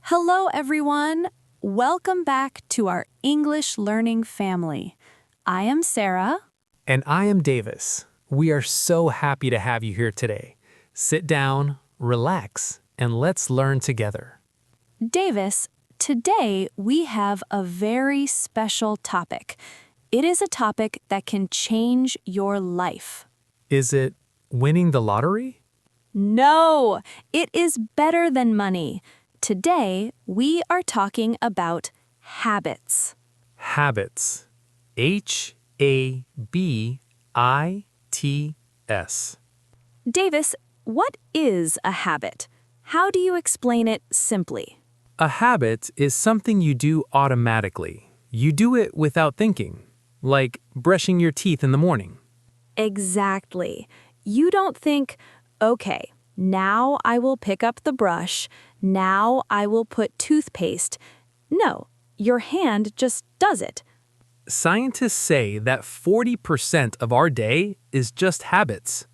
Hello, everyone. Welcome back to our English learning family. I am Sarah. And I am Davis. We are so happy to have you here today. Sit down, relax, and let's learn together. Davis, today we have a very special topic. It is a topic that can change your life. Is it winning the lottery? No, it is better than money. Today, we are talking about habits. Habits. Habits. Davis, what is a habit? How do you explain it simply? A habit is something you do automatically. You do it without thinking, like brushing your teeth in the morning. Exactly. You don't think, okay, now I will pick up the brush, now I will put toothpaste. No, your hand just does it. Scientists say that 40% of our day is just habits.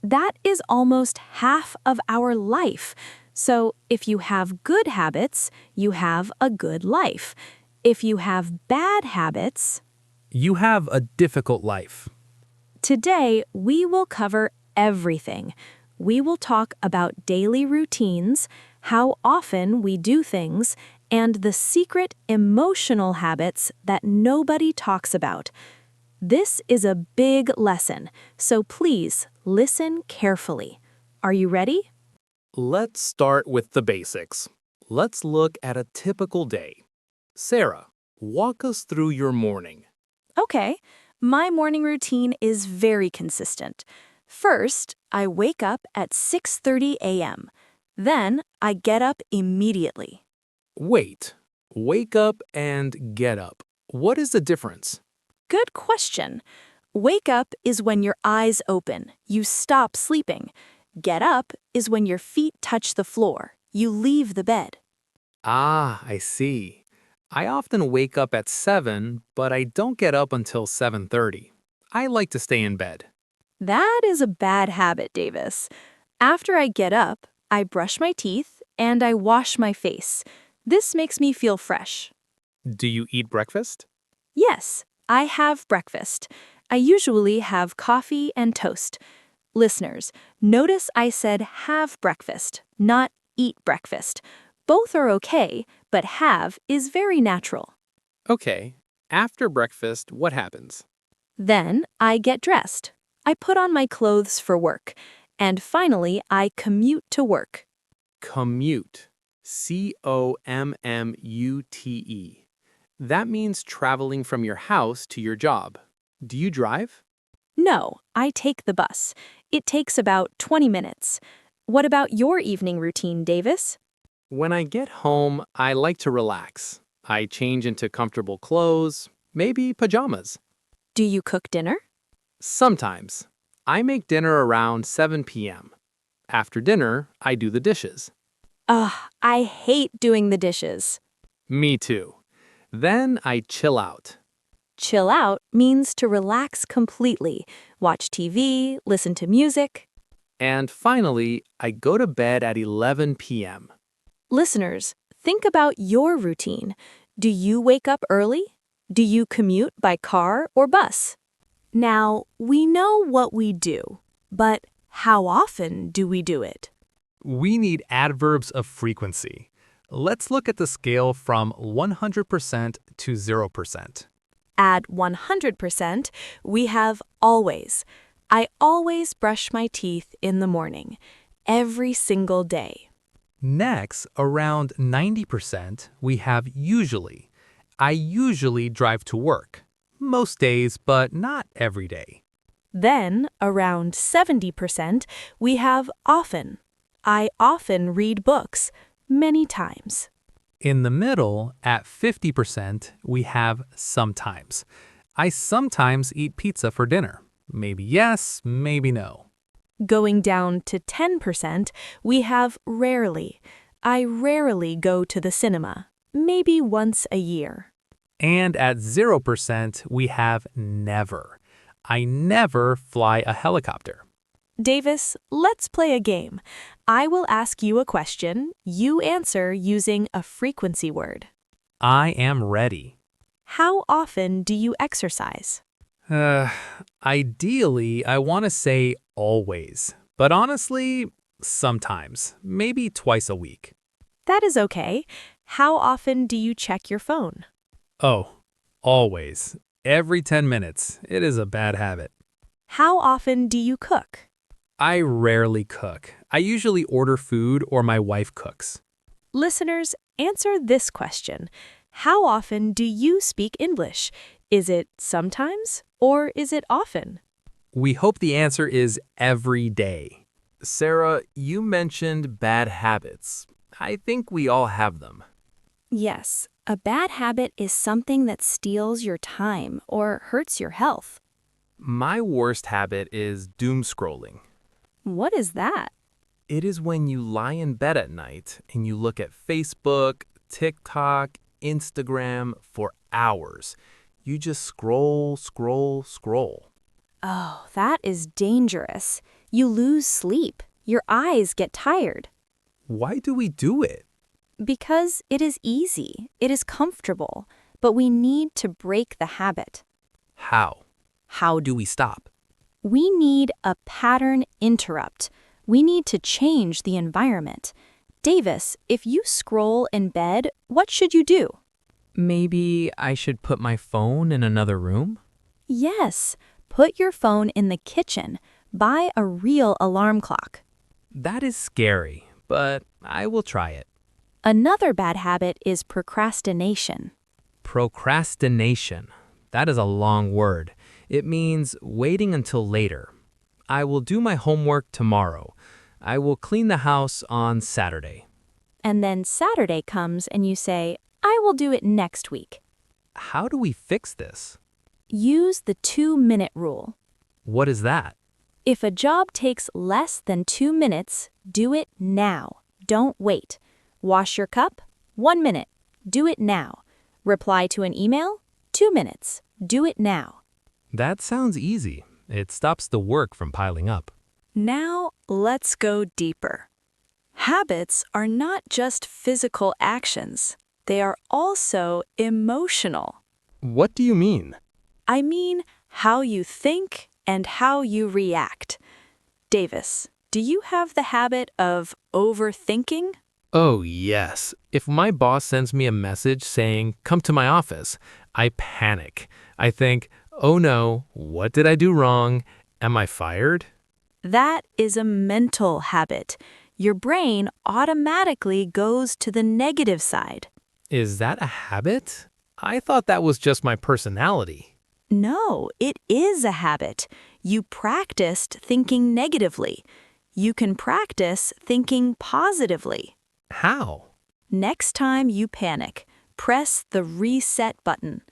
That is almost half of our life. So if you have good habits, you have a good life. If you have bad habits, You have a difficult life. today we will cover everything. We will talk about daily routines, how often we do things, and the secret emotional habits that nobody talks about. This is a big lesson, so please listen carefully. Are you ready? Let's start with the basics. Let's look at a typical day. Sarah, walk us through your morning. Okay, my morning routine is very consistent. First, I wake up at 6:30 a.m. Then, I get up immediately. Wait, wake up and get up. What is the difference? Good question. Wake up is when your eyes open, you stop sleeping. Get up is when your feet touch the floor, you leave the bed. I see. I often wake up at 7, but I don't get up until 7:30. I like to stay in bed. That is a bad habit, Davis. After I get up, I brush my teeth and I wash my face. This makes me feel fresh. Do you eat breakfast? Yes, I have breakfast. I usually have coffee and toast. Listeners, notice I said have breakfast, not eat breakfast. Both are okay, but have is very natural. Okay. After breakfast, what happens? Then I get dressed. I put on my clothes for work. And finally, I commute to work. Commute. Commute. That means traveling from your house to your job. Do you drive? No, I take the bus. It takes about 20 minutes. What about your evening routine, Davis? When I get home, I like to relax. I change into comfortable clothes, maybe pajamas. Do you cook dinner? Sometimes. I make dinner around 7 p.m. After dinner, I do the dishes. Ugh, I hate doing the dishes. Me too. Then I chill out. Chill out means to relax completely, watch TV, listen to music. And finally, I go to bed at 11 p.m. Listeners, think about your routine. Do you wake up early? Do you commute by car or bus? Now, we know what we do, but how often do we do it? We need adverbs of frequency. Let's look at the scale from 100% to 0%. At 100%, we have always. I always brush my teeth in the morning, every single day. Next, around 90%, we have usually. I usually drive to work. Most days, but not every day. Then, around 70%, we have often. I often read books, many times. In the middle, at 50%, we have sometimes. I sometimes eat pizza for dinner. Maybe yes, maybe no. Going down to 10%, we have rarely. I rarely go to the cinema, maybe once a year. And at 0%, we have never. I never fly a helicopter. Davis, let's play a game. I will ask you a question. You answer using a frequency word. I am ready. How often do you exercise? Uh, Ideally, I want to say always, but honestly, sometimes, maybe twice a week. That is okay. How often do you check your phone? Oh, always. Every 10 minutes. It is a bad habit. How often do you cook? I rarely cook. I usually order food or my wife cooks. Listeners, answer this question. How often do you speak English? Is it sometimes or is it often? We hope the answer is every day. Sarah, you mentioned bad habits. I think we all have them. Yes, a bad habit is something that steals your time or hurts your health. My worst habit is doom-scrolling. What is that? It is when you lie in bed at night and you look at Facebook, TikTok, Instagram for hours. You just scroll, scroll, scroll. Oh, that is dangerous. You lose sleep. Your eyes get tired. Why do we do it? Because it is easy, it is comfortable, but we need to break the habit. How? How do we stop? We need a pattern interrupt. We need to change the environment. Davis, if you scroll in bed, what should you do? Maybe I should put my phone in another room? Yes, put your phone in the kitchen. Buy a real alarm clock. That is scary, but I will try it. Another bad habit is procrastination. Procrastination. That is a long word. It means waiting until later. I will do my homework tomorrow. I will clean the house on Saturday. And then Saturday comes and you say, I will do it next week. How do we fix this? Use the 2-minute rule. What is that? If a job takes less than 2 minutes, do it now. Don't wait. Wash your cup? 1 minute. Do it now. Reply to an email? 2 minutes. Do it now. That sounds easy. It stops the work from piling up. Now, let's go deeper. Habits are not just physical actions. They are also emotional. What do you mean? I mean how you think and how you react. Davis, do you have the habit of overthinking? Oh, yes. If my boss sends me a message saying, "Come to my office," I panic. I think, "Oh no, what did I do wrong? Am I fired?" That is a mental habit. Your brain automatically goes to the negative side. Is that a habit? I thought that was just my personality. No, it is a habit. You practiced thinking negatively. You can practice thinking positively. How? Next time you panic, press the reset button.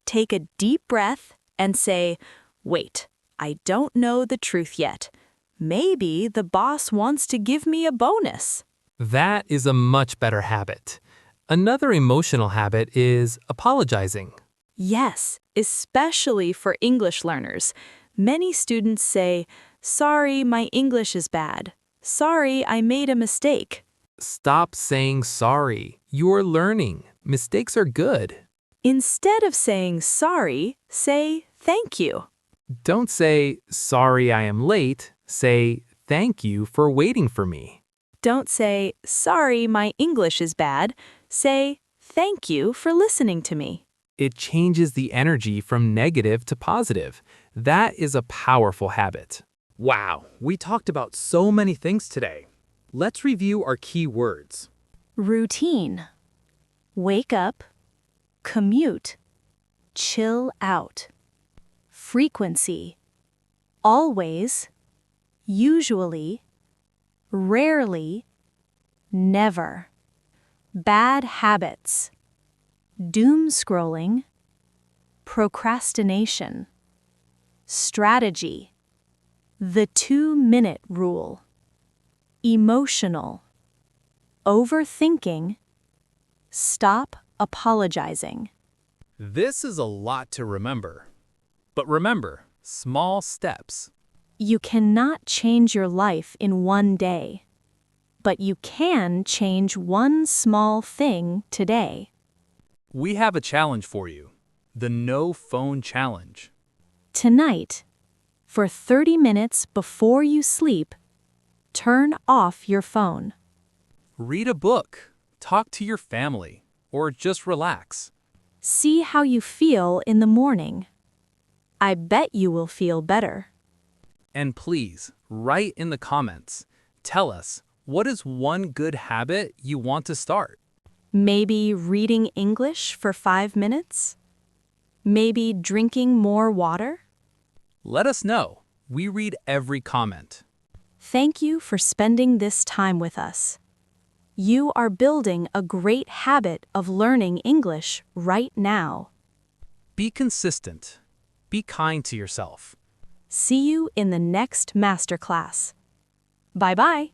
Take a deep breath and say, wait, I don't know the truth yet. Maybe the boss wants to give me a bonus. That is a much better habit. Another emotional habit is apologizing. Yes, especially for English learners. Many students say, sorry, my English is bad. Sorry, I made a mistake. Stop saying sorry. You're learning. Mistakes are good. Instead of saying sorry, say thank you. Don't say, "Sorry, I am late." Say, "Thank you for waiting for me." Don't say, sorry, my English is bad. Say, thank you for listening to me. It changes the energy from negative to positive. That is a powerful habit. Wow, we talked about so many things today. Let's review our key words. Routine. Wake up. Commute. Chill out. Frequency. Always. Usually. Rarely. Never. Bad habits. Doom-scrolling. Procrastination. Strategy. The 2-minute rule. Emotional. Overthinking. Stop apologizing. This is a lot to remember. But remember, small steps. You cannot change your life in one day, but you can change one small thing today. We have a challenge for you, the No Phone Challenge. Tonight, for 30 minutes before you sleep, turn off your phone. Read a book, talk to your family, or just relax. See how you feel in the morning. I bet you will feel better. And please, write in the comments. Tell us, what is one good habit you want to start? Maybe reading English for 5 minutes? Maybe drinking more water? Let us know. We read every comment. Thank you for spending this time with us. You are building a great habit of learning English right now. Be consistent. Be kind to yourself. See you in the next masterclass. Bye-bye.